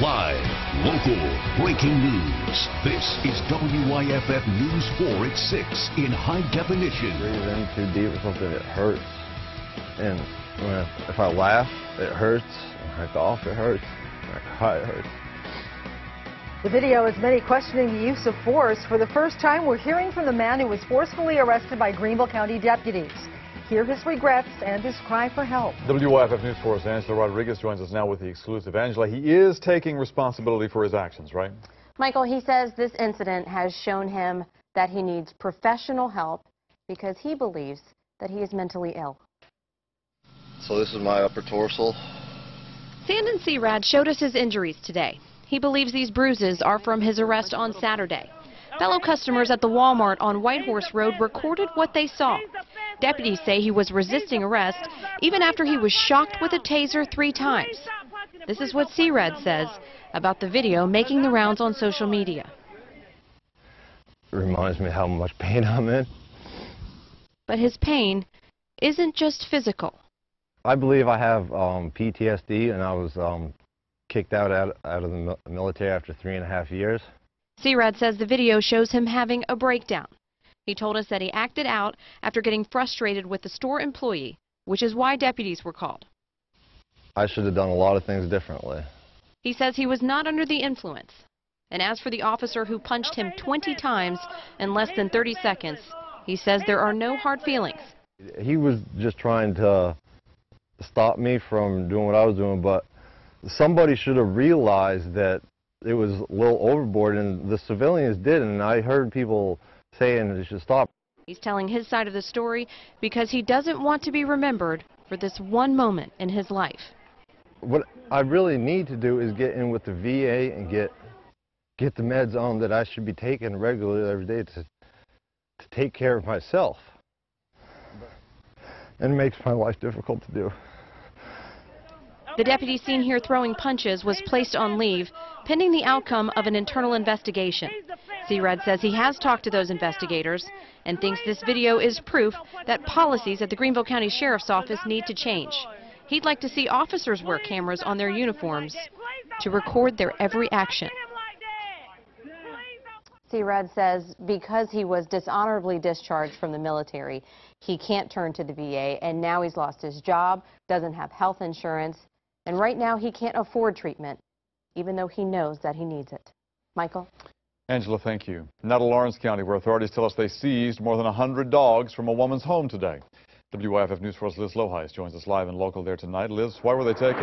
Live, local, breaking news. This is WYFF News 4 at 6 in high definition. Breathe in too deep or something, it hurts. And if I laugh, it hurts. When I cough, it hurts. When I cry, it hurts. The video has many questioning the use of force. For the first time, we're hearing from the man who was forcefully arrested by Greenville County deputies. Hear his regrets and his cry for help. WYFF News 4's Angela Rodriguez joins us now with the exclusive. Angela, he is taking responsibility for his actions, right? Michael, he says this incident has shown him that he needs professional help because he believes that he is mentally ill. So this is my upper torso. Sandon Searad showed us his injuries today. He believes these bruises are from his arrest on Saturday. Fellow customers at the Walmart on Whitehorse Road recorded what they saw. Deputies say he was resisting arrest even after he was shocked with a taser 3 times. This is what Searad says about the video making the rounds on social media. It reminds me how much pain I'm in. But his pain isn't just physical. I believe I have PTSD, and I was kicked out of the military after 3.5 years. Searad says the video shows him having a breakdown. He told us that he acted out after getting frustrated with the store employee, which is why deputies were called. I should have done a lot of things differently. He says he was not under the influence. And as for the officer who punched him 20 times in less than 30 seconds, he says there are no hard feelings. He was just trying to stop me from doing what I was doing, but somebody should have realized that it was a little overboard, and the civilians did, and I heard people saying they should stop. He's telling his side of the story because he doesn't want to be remembered for this one moment in his life. What I really need to do is get in with the VA and get the meds on that I should be taking regularly every day to take care of myself. And it makes my life difficult to do. The deputy seen here throwing punches was placed on leave, pending the outcome of an internal investigation. Searad says he has talked to those investigators and thinks this video is proof that policies at the Greenville County Sheriff's Office need to change. He'd like to see officers wear cameras on their uniforms to record their every action. Searad says because he was dishonorably discharged from the military, he can't turn to the VA, and now he's lost his job, doesn't have health insurance, and right now he can't afford treatment, even though he knows that he needs it. Michael? Angela, thank you. Now to Lawrence County, where authorities tell us they seized more than 100 dogs from a woman's home today. WYFF News 4's Liz Lohais joins us live and local there tonight. Liz, why were they taken?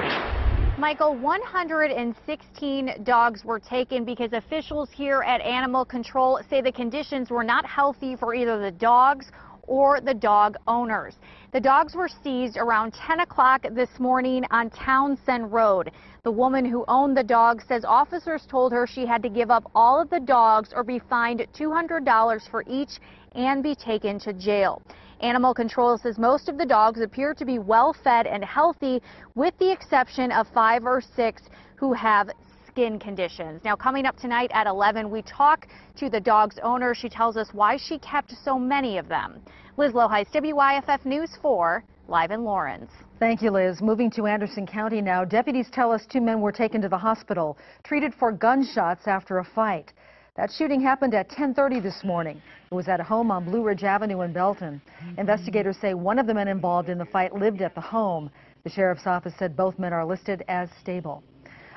Michael, 116 dogs were taken because officials here at Animal Control say the conditions were not healthy for either the dogs or the dog owners. The dogs were seized around 10 o'clock this morning on Townsend Road. The woman who owned the dogs says officers told her she had to give up all of the dogs or be fined $200 for each and be taken to jail. Animal Control says most of the dogs appear to be well fed and healthy, with the exception of 5 or 6 who have skin conditions. Now, coming up tonight at 11, we talk to the dog's owner. She tells us why she kept so many of them. Liz Lohais, WYFF News 4, live in Lawrence. Thank you, Liz. Moving to Anderson County now. Deputies tell us 2 men were taken to the hospital, treated for gunshots after a fight. That shooting happened at 10:30 this morning. It was at a home on Blue Ridge Avenue in Belton. Investigators say one of the men involved in the fight lived at the home. The sheriff's office said both men are listed as stable.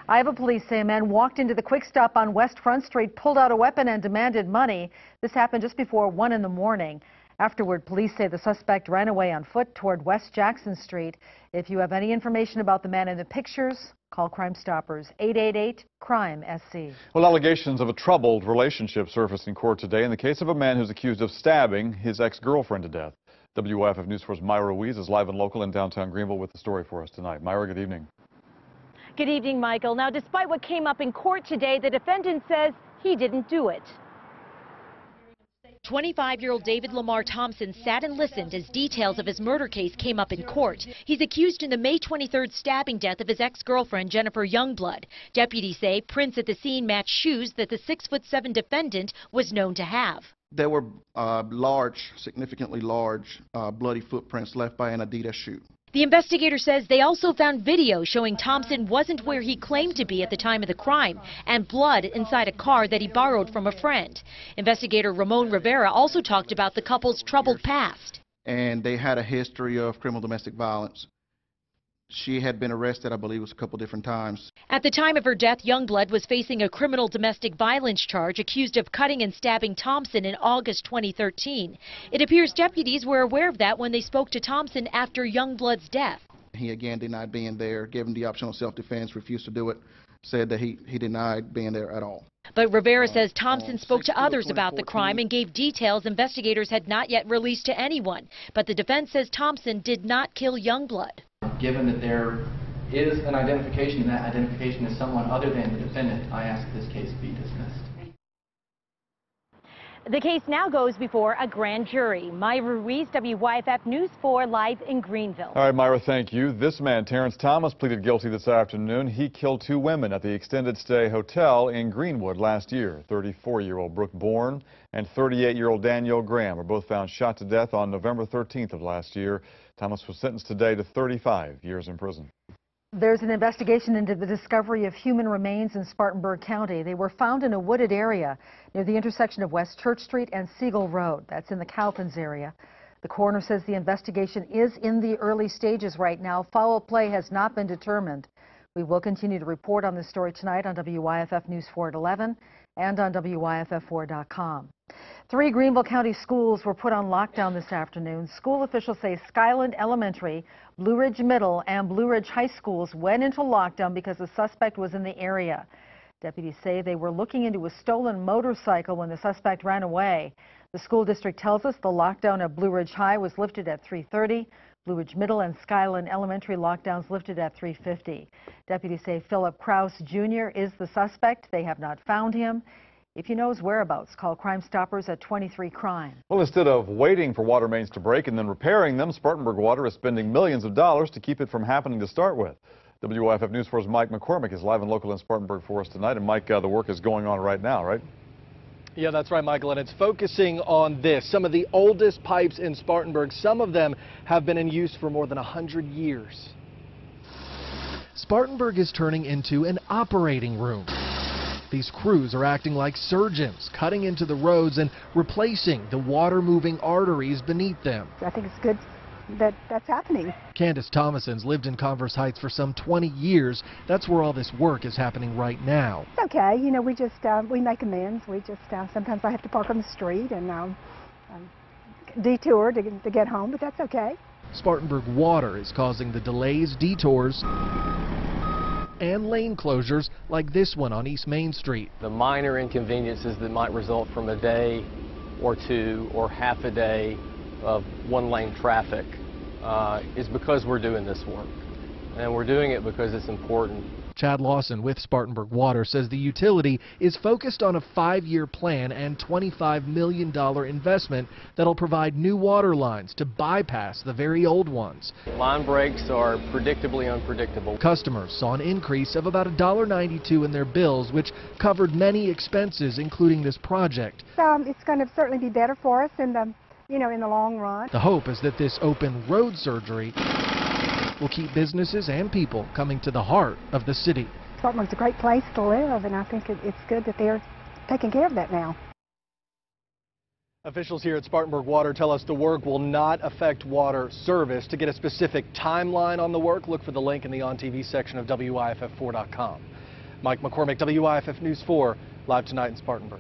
Iowa police say a man walked into the Quick Stop on West Front Street, pulled out a weapon and demanded money. This happened just before 1 in the morning. Afterward, police say the suspect ran away on foot toward West Jackson Street. If you have any information about the man in the pictures, call Crime Stoppers, 888-CRIME-SC. Well, allegations of a troubled relationship surfaced in court today in the case of a man who's accused of stabbing his ex-girlfriend to death. WYFF News 4's Myra Ruiz is live and local in downtown Greenville with the story for us tonight. Myra, good evening. Good evening, Michael. Now, despite what came up in court today, the defendant says he didn't do it. 25-year-old David Lamar Thompson sat and listened as details of his murder case came up in court. He's accused in the May 23rd stabbing death of his ex-girlfriend, Jennifer Youngblood. Deputies say prints at the scene match shoes that the 6'7" defendant was known to have. There were significantly large bloody footprints left by an Adidas shoe. The investigator says they also found video showing Thompson wasn't where he claimed to be at the time of the crime and blood inside a car that he borrowed from a friend. Investigator Ramon Rivera also talked about the couple's troubled past. And they had a history of criminal domestic violence. She had been arrested, I believe it was a couple different times. At the time of her death, Youngblood was facing a criminal domestic violence charge accused of cutting and stabbing Thompson in August 2013. It appears deputies were aware of that when they spoke to Thompson after Youngblood's death. He again denied being there, given the option of self-defense, refused to do it, said that he denied being there at all. But Rivera says Thompson spoke to others about the crime and gave details investigators had not yet released to anyone. But the defense says Thompson did not kill Youngblood. Given that there is an identification, and that identification is someone other than the defendant, I ask this case be dismissed. The case now goes before a grand jury. Myra Ruiz, WYFF News 4, live in Greenville. All right, Myra, thank you. This man, Terrence Thomas, pleaded guilty this afternoon. He killed 2 women at the Extended Stay Hotel in Greenwood last year. 34-year-old Brooke Bourne and 38-year-old Danielle Graham were both found shot to death on November 13th of last year. Thomas was sentenced today to 35 years in prison. There's an investigation into the discovery of human remains in Spartanburg County. They were found in a wooded area near the intersection of West Church Street and Siegel Road. That's in the Calkins area. The coroner says the investigation is in the early stages right now. Foul play has not been determined. We will continue to report on this story tonight on WYFF News 4 at 11 and on WYFF4.com. 3 Greenville County schools were put on lockdown this afternoon. School officials say Skyland Elementary, Blue Ridge Middle, and Blue Ridge High Schools went into lockdown because the suspect was in the area. Deputies say they were looking into a stolen motorcycle when the suspect ran away. The school district tells us the lockdown at Blue Ridge High was lifted at 3:30. Blue Ridge Middle and Skyland Elementary lockdowns lifted at 3:50. Deputies say Philip Krause Jr. is the suspect. They have not found him. If you know his whereabouts, call Crime Stoppers at 23-CRIME. Well, instead of waiting for water mains to break and then repairing them, Spartanburg Water is spending millions of dollars to keep it from happening to start with. WYFF News 4's Mike McCormick is live and local in Spartanburg for us tonight. And Mike, the work is going on right now, right? Yeah, that's right, Michael, and it's focusing on this. Some of the oldest pipes in Spartanburg, some of them have been in use for more than 100 years. Spartanburg is turning into an operating room. These crews are acting like surgeons, cutting into the roads and replacing the water-moving arteries beneath them. I think it's good that that's happening. Candace Thomason's lived in Converse Heights for some 20 years. That's where all this work is happening right now. It's okay. You know, we just, we make amends. We just, sometimes I have to park on the street and detour to get home, but that's okay. Spartanburg Water is causing the delays, detours, and lane closures like this one on East Main Street. The minor inconveniences that might result from a day or two or half a day of one-lane traffic is because we're doing this work. And we're doing it because it's important. Chad Lawson with Spartanburg Water says the utility is focused on a 5-year plan and $25 million investment that'll provide new water lines to bypass the very old ones. Line breaks are predictably unpredictable. Customers saw an increase of about $1.92 in their bills, which covered many expenses, including this project. It's going to certainly be better for us in the, in the long run. The hope is that this open road surgery will keep businesses and people coming to the heart of the city. Spartanburg's a great place to live, and I think it's good that they're taking care of that now. Officials here at Spartanburg Water tell us the work will not affect water service. To get a specific timeline on the work, look for the link in the On TV section of WYFF4.com. Mike McCormick, WYFF News 4, live tonight in Spartanburg.